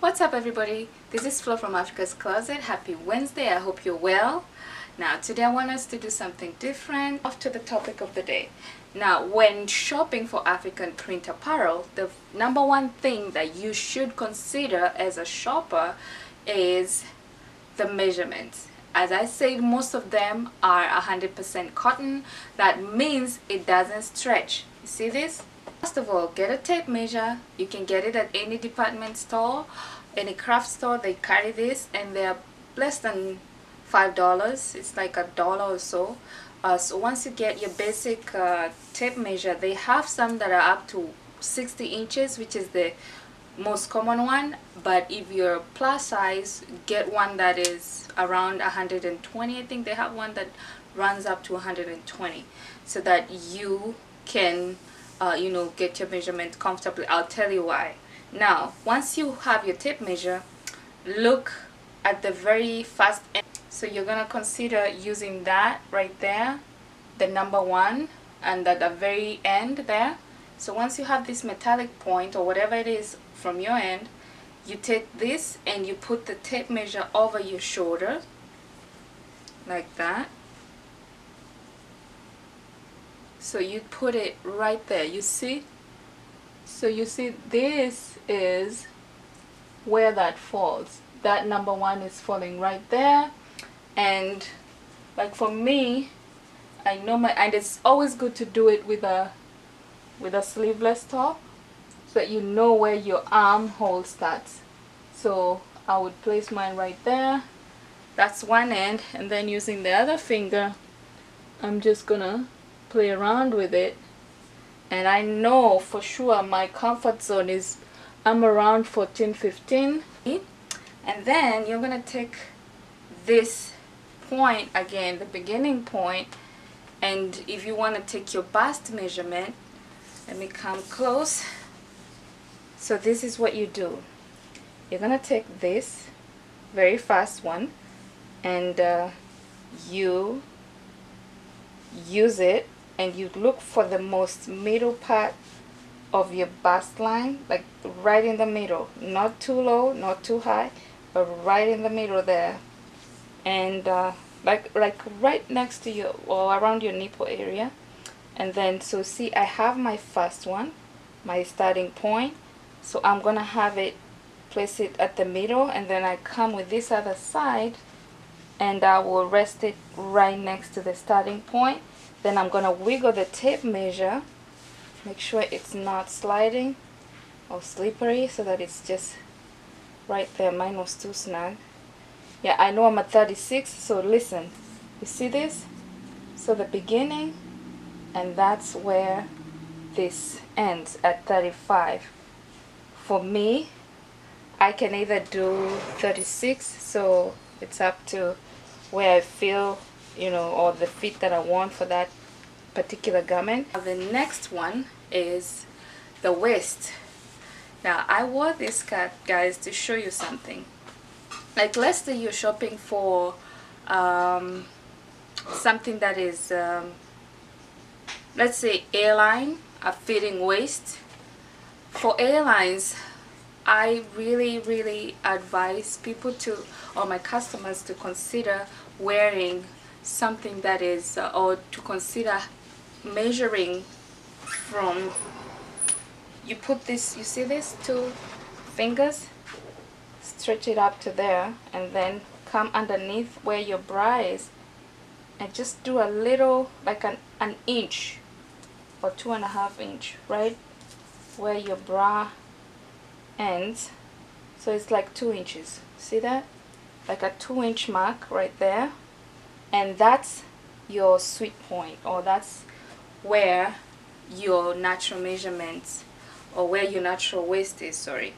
What's up everybody? This is Flo from Africa's Closet. Happy Wednesday. I hope you're well. Now today I want us to do something different. Off to the topic of the day. Now when shopping for African print apparel, the number one thing that you should consider as a shopper is the measurements. As I said, most of them are 100% cotton. That means it doesn't stretch. You see this? First of all, get a tape measure. You can get it at any department store, any craft store. They carry this and they're less than $5. It's like $1 or so. So once you get your basic tape measure, they have some that are up to 60 inches, which is the most common one. But if you're plus size, get one that is around 120. I think they have one that runs up to 120, so that you can get your measurement comfortably. I'll tell you why. Now once you have your tape measure, look at the very first end. So you're gonna consider using that right there, the number one, and at the very end there. So once you have this metallic point or whatever it is from your end, you take this and you put the tape measure over your shoulder like that. So you put it right there, you see? So you see this is where that falls. That number one is falling right there. And like for me, I know and it's always good to do it with a sleeveless top, so that you know where your armhole starts. So I would place mine right there. That's one end, and then using the other finger, I'm just gonna play around with it. And I know for sure my comfort zone is I'm around 14-15. And then you're gonna take this point again, the beginning point, and if you want to take your bust measurement, let me come close. So this is what you do. You're gonna take this very fast one and you use it, and you look for the most middle part of your bust line, like right in the middle, not too low, not too high, but right in the middle there. And like right next to you or around your nipple area. And then so see, I have my first one, my starting point, so I'm gonna have it place it at the middle, and then I come with this other side and I will rest it right next to the starting point. Then I'm gonna wiggle the tape measure, make sure it's not sliding or slippery, so that it's just right there. Mine was too snug. Yeah, I know I'm at 36, so listen, you see this? So the beginning, and that's where this ends at 35. For me, I can either do 36, so it's up to where I feel, or the fit that I want for that particular garment. The next one is the waist. Now I wore this skirt, guys, to show you something. Like let's say you're shopping for something that is let's say airline, a fitting waist. For airlines, I really advise people to, or my customers, to consider wearing something that is or to consider measuring from, you put this, you see this, 2 fingers, stretch it up to there, and then come underneath where your bra is and just do a little, like an inch or 2.5 inch right where your bra ends. So it's like 2 inches, see that, like a 2-inch mark right there, and that's your sweet point, or that's where your natural measurements, or where your natural waist is, sorry.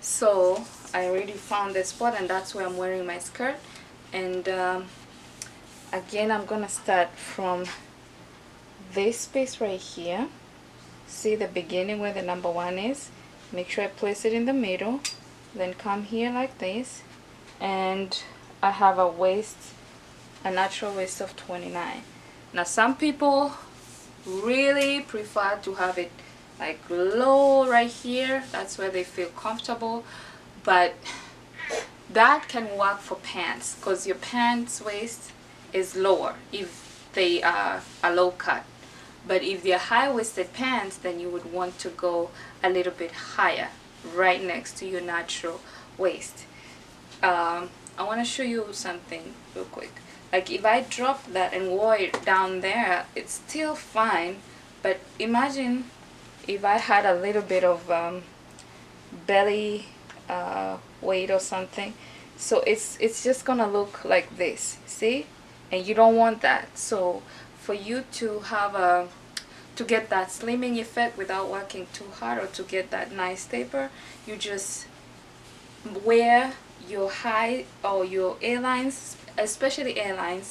So I already found the spot, and that's where I'm wearing my skirt. And again, I'm gonna start from this space right here. See the beginning where the number one is? Make sure I place it in the middle, then come here like this, and I have a waist, a natural waist of 29. Now some people really prefer to have it like low right here, that's where they feel comfortable, but that can work for pants because your pants waist is lower if they are a low cut. But if they're high-waisted pants, then you would want to go a little bit higher, right next to your natural waist. I want to show you something real quick. Like if I drop that and wore it down there, it's still fine. But imagine if I had a little bit of belly weight or something. So it's just gonna look like this, see? And you don't want that. So for you to have to get that slimming effect without working too hard, or to get that nice taper, you just wear your high or your A-lines, especially airline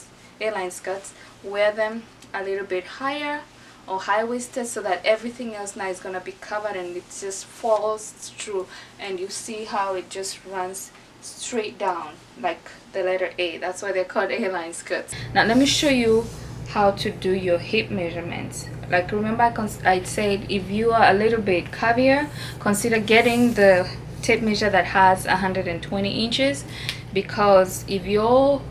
skirts, wear them a little bit higher or high-waisted, so that everything else now is gonna be covered and it just falls through, and you see how it just runs straight down like the letter A. That's why they're called A-line skirts. Now let me show you how to do your hip measurements. Like remember I said if you are a little bit curvier, consider getting the tape measure that has 120 inches, because if you're,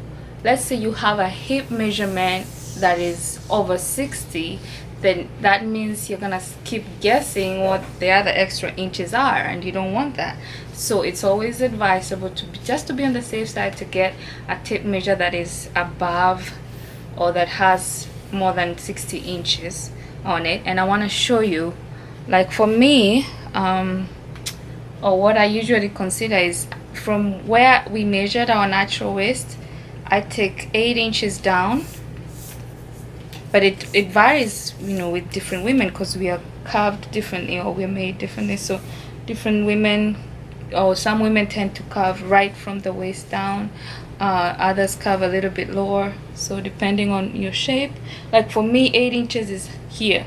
let's say you have a hip measurement that is over 60, then that means you're gonna keep guessing what the other extra inches are, and you don't want that. So it's always advisable to just to be on the safe side, to get a tape measure that is above or that has more than 60 inches on it. And I want to show you, like for me, or what I usually consider is from where we measured our natural waist, I take 8 inches down. But it varies, you know, with different women, because we are carved differently or we're made differently. So different women, or some women tend to carve right from the waist down, others carve a little bit lower. So depending on your shape, like for me 8 inches is here,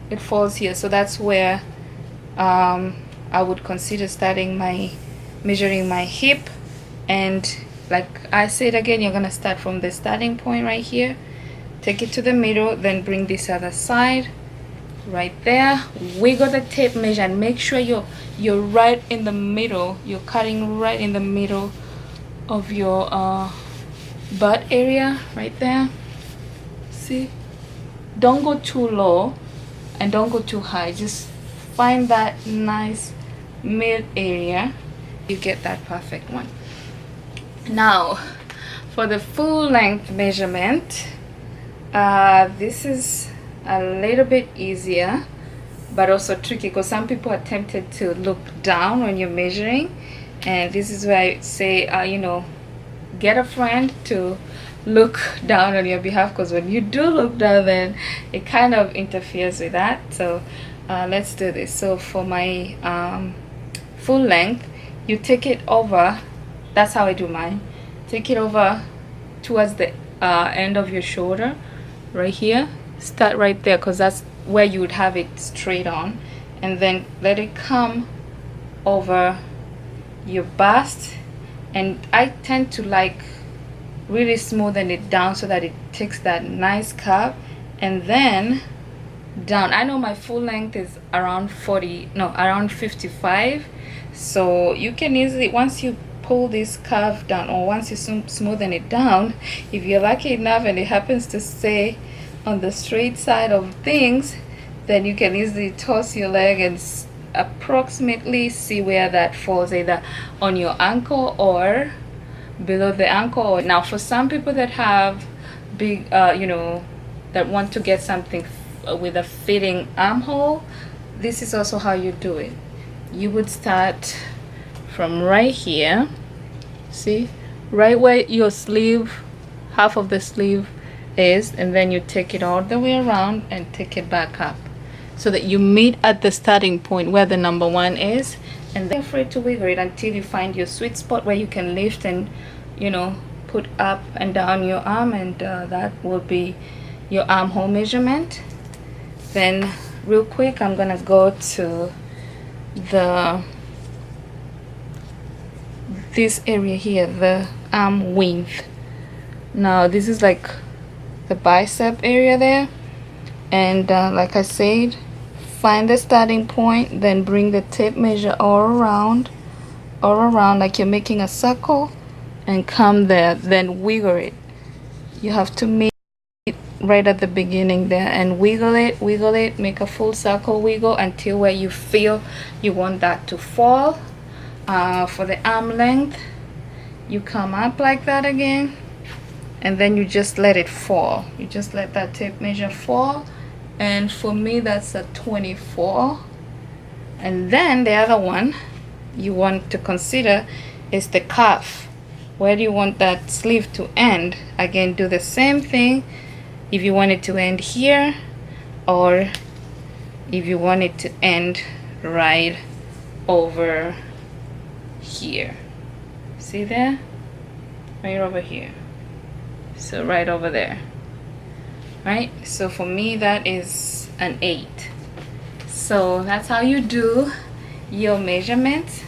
it falls here. So that's where I would consider starting measuring my hip. And like I said again, you're gonna start from the starting point right here, take it to the middle, then bring this other side right there, wiggle the tape measure, and make sure you're right in the middle. You're cutting right in the middle of your butt area right there. See, don't go too low and don't go too high, just find that nice mid area, you get that perfect one. Now for the full length measurement, this is a little bit easier but also tricky, because some people are tempted to look down when you're measuring, and this is where I say you know, get a friend to look down on your behalf, because when you do look down, then it kind of interferes with that. So let's do this. So for my full length, you take it over, that's how I do mine, take it over towards the end of your shoulder right here, start right there, because that's where you would have it straight on, and then let it come over your bust. And I tend to like really smoothen it down so that it takes that nice curve, and then down. I know my full length is around 55, so you can easily, once you pull this curve down, or once you smoothen it down, if you're lucky enough and it happens to stay on the straight side of things, then you can easily toss your leg and approximately see where that falls, either on your ankle or below the ankle. Now for some people that have big you know, that want to get something with a fitting armhole, this is also how you do it. You would start from right here, see, right where your sleeve, half of the sleeve is, and then you take it all the way around and take it back up, so that you meet at the starting point where the number 1 is, and then afraid to wiggle it until you find your sweet spot where you can lift and, you know, put up and down your arm, and that will be your armhole measurement. Then real quick, I'm gonna go to this area here, the arm width. Now this is like the bicep area there, and like I said, find the starting point, then bring the tape measure all around all around like you're making a circle and come there, then wiggle it. You have to meet right at the beginning there and wiggle it, make a full circle wiggle until where you feel you want that to fall. For the arm length, you come up like that again, and then you just let it fall. You just let that tape measure fall, and for me that's a 24. And then the other one you want to consider is the cuff. Where do you want that sleeve to end? Again, do the same thing. If you want it to end here, or if you want it to end right over here. See there? Right over here. So right over there. Right? So for me that is an 8. So that's how you do your measurements.